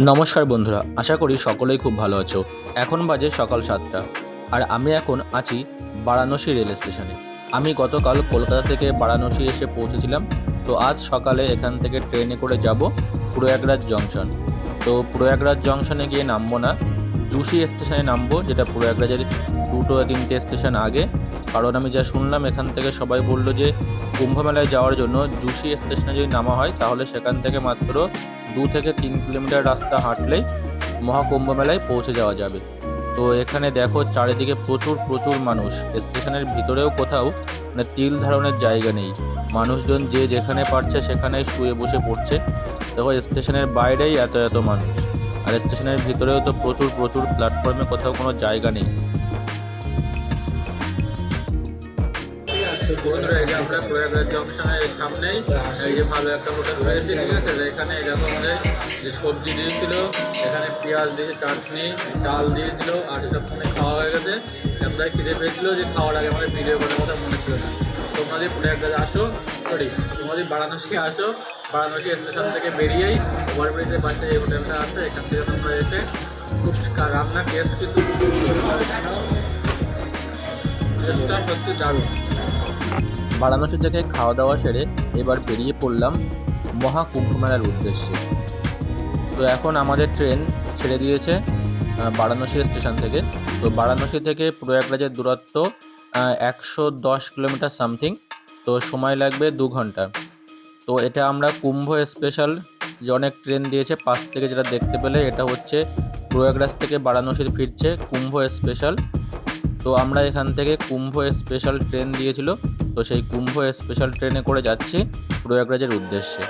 নমস্কার বন্ধুরা, আশা করি সকলেই খুব ভালো আছো। এখন বাজে সকাল 7টা আর আমি এখন আছি বারাণসী রেল স্টেশনে। আমি গতকাল কলকাতা থেকে বারাণসী এসে পৌঁছেছিলাম। তো আজ সকালে এখান থেকে ট্রেনে করে যাব প্রয়াগরাজ জংশন। তো প্রয়াগরাজ জংশনে গিয়ে নামবো না, জুশি স্টেশনে নামবো, যেটা প্রয়াগরাজের 2-3টে স্টেশন আগে। কারণ আমি যা শুনলাম এখান থেকে সবাই বললো যে কুম্ভ মেলায় যাওয়ার জন্য জুশি স্টেশনে যদি নামা হয় তাহলে সেখান থেকে মাত্র 2 থেকে 3 কিলোমিটার রাস্তা হাঁটলেই মহাকুম্ভ মেলায় পৌঁছে যাওয়া যাবে। তো এখানে দেখো চারিদিকে প্রচুর প্রচুর মানুষ। স্টেশনের ভিতরেও কোথাও তিল ধারণের জায়গা নেই। মানুষজন যে যেখানে পারছে সেখানেই শুয়ে বসে পড়ছে। দেখো স্টেশনের বাইরেই এত এত মানুষ, আর স্টেশনের ভিতরেও তো প্রচুর প্রচুর, প্ল্যাটফর্মে কোথাও কোনো জায়গা নেই। বন্ধুরা, এই যে আমরা প্রয়াগরাজ জংশনের সামনেই এই যে ভালো একটা হোটেল রয়েছে, ঠিক আছে। এখানে দেখো আমাদের যে সবজি দিয়েছিল, এখানে পেঁয়াজ দিয়ে চাটনি, ডাল দিয়েছিল, আর এটা ফোনে খাওয়া হয়ে গেছে। আমরা খিদে পেয়েছিল যে খাওয়ার আগে আমাদের ভিডিও করার কথা মনে ছিল না। তোমরা যদি প্রয়াগরাজ আসো, তোমরা যদি বারাণসী আসো, বারাণসী স্টেশন থেকে বেরিয়েই ওভারব্রিজের পাশে এই হোটেলটা আছে, এখান থেকে তোমরা এসে খুব রান্নার টেস্ট কিন্তু টেস্টটা সত্যি দারুণ। বারাণসী থেকে খাওয়া দাওয়া সেরে এবার বেরিয়ে পড়লাম মহাকুম্ভ মেলার উদ্দেশ্যে। তো এখন আমাদের ট্রেন ছেড়ে দিয়েছে বারাণসী স্টেশন থেকে। তো বারাণসী থেকে প্রয়াগরাজের দূরত্ব 110 কিলোমিটার সামথিং। তো সময় লাগবে 2 ঘন্টা। তো এটা আমরা কুম্ভ স্পেশাল, যে অনেক ট্রেন দিয়েছে পাশ থেকে, যেটা দেখতে পেলে এটা হচ্ছে প্রয়াগরাজ থেকে বারাণসী ফিরছে কুম্ভ স্পেশাল। তো আমরা এখান থেকে কুম্ভ স্পেশাল ট্রেন দিয়েছিল, তো সেই কুম্ভ স্পেশাল ট্রেনে করে যাচ্ছি প্রয়াগরাজের উদ্দেশ্যে।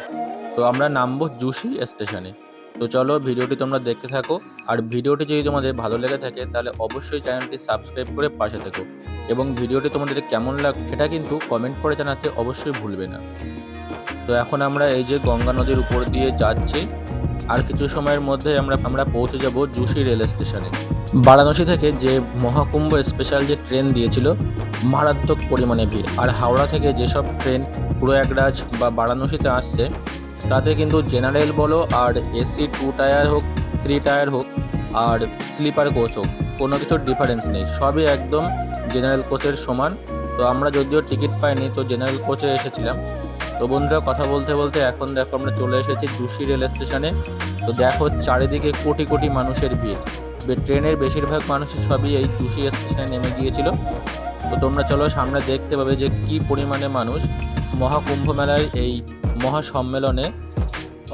তো আমরা নামবো জুশি স্টেশনে। তো চলো ভিডিওটি তোমরা দেখতে থাকো, আর ভিডিওটি যদি তোমাদের ভালো লেগে থাকে তাহলে অবশ্যই চ্যানেলটি সাবস্ক্রাইব করে পাশে থেকো, এবং ভিডিওটি তোমাদের কেমন লাগে সেটা কিন্তু কমেন্ট করে জানাতে অবশ্যই ভুলবে না। তো এখন আমরা এই যে গঙ্গা নদীর উপর দিয়ে যাচ্ছি, আর কিছু সময়ের মধ্যে আমরা পৌঁছে যাব জুশি রেল স্টেশনে। বারাণসী থেকে যে মহাকুম্ভ স্পেশাল যে ট্রেন দিয়েছিল, মারাত্মক পরিমাণে ভিড়। আর হাওড়া থেকে যেসব ট্রেন প্রয়াগরাজ বা বারাণসীতে আসছে তাতে কিন্তু জেনারেল বলো আর এসি 2 টায়ার হোক, 3 টায়ার হোক, আর স্লিপার কোচ হোক, কোনো কিছুর ডিফারেন্স নেই, সবই একদম জেনারেল কোচের সমান। তো আমরা যদিও টিকিট পাইনি, তো জেনারেল কোচে এসেছিলাম। তো বন্ধুরা, কথা বলতে বলতে এখন দেখো আমরা চলে এসেছি জুশি রেল স্টেশনে। তো দেখো চারিদিকে কোটি কোটি মানুষের ভিড়। ট্রেনের বেশিরভাগ মানুষের সবই এই জুশি স্টেশনে নেমে গিয়েছিল। তো তোমরা চলো সামনে দেখতে পাবে যে কি পরিমাণে মানুষ মহাকুম্ভ মেলায় এই মহাসম্মেলনে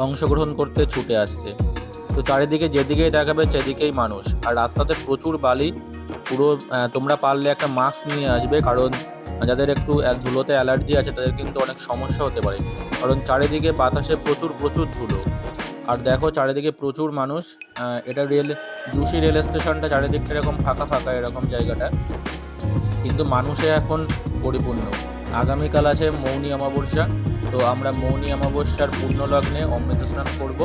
অংশগ্রহণ করতে ছুটে আসছে। তো চারিদিকে যেদিকেই দেখাবে সেদিকেই মানুষ, আর রাস্তাতে প্রচুর বালি। পুরো তোমরা পারলে একটা মাস্ক নিয়ে আসবে, কারণ যাদের একটু ধুলোতে অ্যালার্জি আছে তাদের কিন্তু অনেক সমস্যা হতে পারে, কারণ চারিদিকে বাতাসে প্রচুর প্রচুর ধুলো। আর দেখো চারিদিকে প্রচুর মানুষ। এটা জুশি রেল স্টেশনটা চারিদিকটা এরকম ফাঁকা ফাঁকা এরকম জায়গাটা, কিন্তু মানুষে এখন পরিপূর্ণ। আগামীকাল আছে মৌনী অমাবস্যা। তো আমরা মৌনী অমাবস্যার পূর্ণ লগ্নে অমৃত স্নান করব।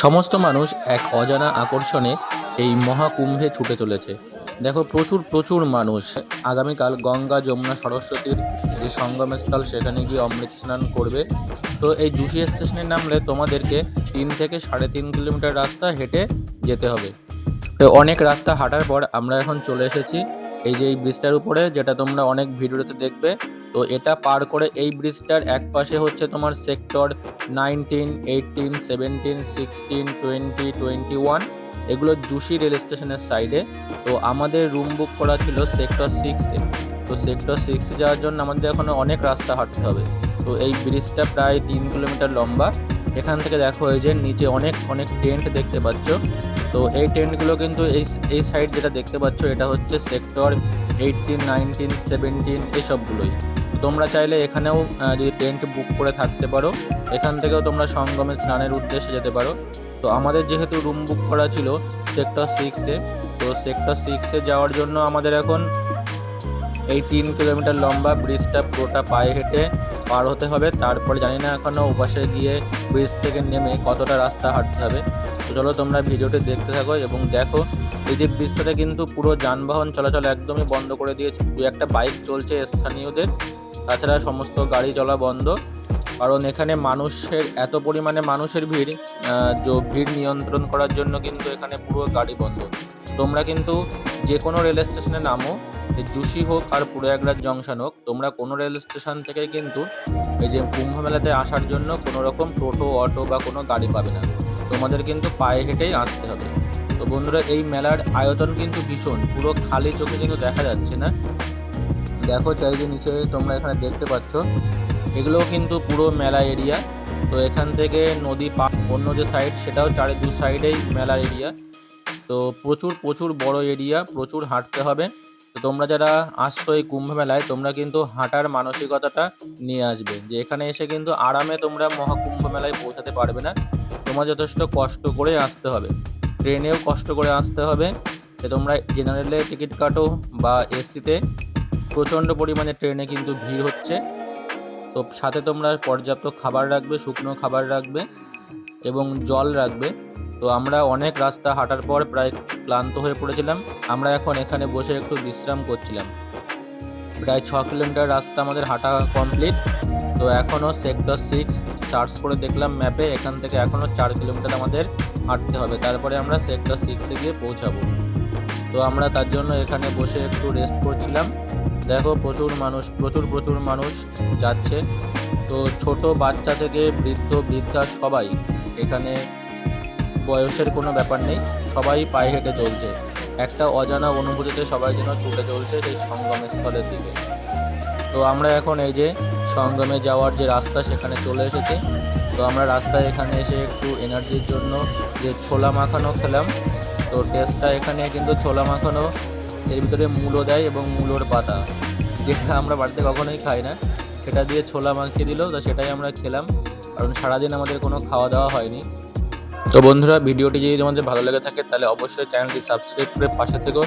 সমস্ত মানুষ এক অজানা আকর্ষণে এই মহাকুম্ভে ছুটে চলেছে। দেখো প্রচুর প্রচুর মানুষ আগামীকাল গঙ্গা যমুনা সরস্বতীর যে সঙ্গমস্থল সেখানে গিয়ে অমৃত স্নান করবে। তো এই জুশি স্টেশনে নামলে তোমাদেরকে 3 থেকে 3.5 কিলোমিটার রাস্তা হেঁটে যেতে হবে। তো অনেক রাস্তা হাঁটার পর আমরা এখন চলে এসেছি এই যে এই ব্রিজটার উপরে, যেটা তোমরা অনেক ভিডিওতে দেখবে। তো এটা পার করে এই ব্রিজটার এক পাশে হচ্ছে তোমার সেক্টর 19, 18, 17, 16, 20, 21, এগুলো জুশি রেল স্টেশনের সাইডে। তো আমাদের রুম বুক করা ছিল সেক্টর 6-এ। তো সেক্টর 6-এ যাওয়ার জন্য আমাদের এখনো অনেক রাস্তা হাঁটতে হবে। তো এই ব্রিজটা প্রায় 3 কিলোমিটার লম্বা। এখান থেকে দেখো এই যে নিচে অনেক অনেক টেন্ট দেখতে পাচ্ছ। তো এই টেন্টগুলো কিন্তু এই সাইড যেটা দেখতে পাচ্ছ এটা হচ্ছে সেক্টর 18, 19, 17 এসবগুলোই। তোমরা চাইলে এখানেও যদি টেন্ট বুক করে থাকতে পারো, এখান থেকেও তোমরা সঙ্গমে স্নানের উদ্দেশ্যে যেতে পারো। তো আমাদের যেহেতু রুম বুক করা ছিল সেক্টর 6-এ, তো সেক্টর 6-এ যাওয়ার জন্য আমাদের এখন এই 3 কিলোমিটার লম্বা ব্রিজটা পুরোটা পায়ে হেঁটে পার হতে হবে। তারপরে জানি না এখনও ওপাশে গিয়ে ব্রিজ থেকে নেমে কতটা রাস্তা হাঁটতে হবে। তো চলো তোমরা ভিডিওটি দেখতে থাকো এবং দেখো এই যে ব্রিজটাতে কিন্তু পুরো যানবাহন চলাচল একদমই বন্ধ করে দিয়েছে। দু একটা বাইক চলছে স্থানীয়দের, তাছাড়া সমস্ত গাড়ি চলা বন্ধ। কারণ এখানে মানুষের এত পরিমাণে মানুষের ভিড়, ভিড় নিয়ন্ত্রণ করার জন্য কিন্তু এখানে পুরো গাড়ি বন্ধ। তোমরা কিন্তু যে কোনো রেল স্টেশনে নামো, জুসি হোক আর প্রয়াগরাজ জংশন হোক, তোমরা কোনো রেল স্টেশন থেকে কিন্তু এই যে কুম্ভ মেলাতে আসার জন্য কোনো রকম টোটো, অটো বা কোনো গাড়ি পাবে না। তোমাদের কিন্তু পায়ে হেঁটেই আসতে হবে। তো বন্ধুরা, এই মেলার আয়তন কিন্তু ভীষণ, পুরো খালি চোখে কিন্তু দেখা যাচ্ছে না। দেখো চাই যে নিচে তোমরা এখানে দেখতে পাচ্ছ, এগুলোও কিন্তু পুরো মেলা এরিয়া। তো এখান থেকে নদী অন্য যে সাইড সেটাও দু সাইডেই মেলা এরিয়া। তো প্রচুর প্রচুর বড় এরিয়া, প্রচুর হাঁটতে হবে। তো তোমরা যারা আসছো এই কুম্ভ মেলায়, তোমরা কিন্তু হাঁটার মানসিকতাটা নিয়ে আসবে, যে এখানে এসে কিন্তু আরামে তোমরা মহাকুম্ভ মেলায় পৌঁছাতে পারবে না। তোমার যথেষ্ট কষ্ট করে আসতে হবে, ট্রেনেও কষ্ট করে আসতে হবে। যে তোমরা জেনারেলে টিকিট কাটো বা এসিতে, প্রচণ্ড পরিমাণে ট্রেনে কিন্তু ভিড় হচ্ছে। তো সাথে তোমরা পর্যাপ্ত খাবার রাখবে, শুকনো খাবার রাখবে এবং জল রাখবে। তো আমরা অনেক রাস্তা হাঁটার পর প্রায় ক্লান্ত হয়ে পড়েছিলাম। আমরা এখন এখানে বসে একটু বিশ্রাম করছিলাম। প্রায় 6 কিলোমিটার রাস্তা আমাদের হাঁটা কমপ্লিট। তো এখনও সেক্টর 6 সার্চ করে দেখলাম ম্যাপে, এখান থেকে এখনও 4 কিলোমিটার আমাদের হাঁটতে হবে, তারপরে আমরা সেক্টর 6-এ গিয়ে পৌঁছাবো। তো আমরা তার জন্য এখানে বসে একটু রেস্ট করছিলাম। দেখো প্রচুর মানুষ যাচ্ছে। তো ছোট বাচ্চা থেকে বৃদ্ধ বৃদ্ধা সবাই এখানে, বয়সের কোনো ব্যাপার নেই, সবাই পায়ে হেঁটে চলছে। একটা অজানা অনুভূতিতে সবাই যেন ছুটে চলছে সেই সঙ্গম স্থলের দিকে। তো আমরা এখন এই যে সঙ্গমে যাওয়ার যে রাস্তা সেখানে চলে এসেছি। তো আমরা রাস্তায় এখানে এসে একটু এনার্জির জন্য যে ছোলা মাখানো খেলাম। তো টেস্টটা এখানে কিন্তু ছোলা মাখানো, এর ভিতরে মূলো দেয় এবং মূলোর পাতা, যেটা আমরা বাড়িতে কখনোই খাই না, সেটা দিয়ে ছোলা মাখিয়ে দিল। তো সেটাই আমরা খেলাম, কারণ সারাদিন আমাদের কোনো খাওয়া দাওয়া হয়নি। তো বন্ধুরা, ভিডিওটি যদি তোমাদের ভালো লেগে থাকে তাহলে অবশ্যই চ্যানেলটি সাবস্ক্রাইব করে পাশে থেকো।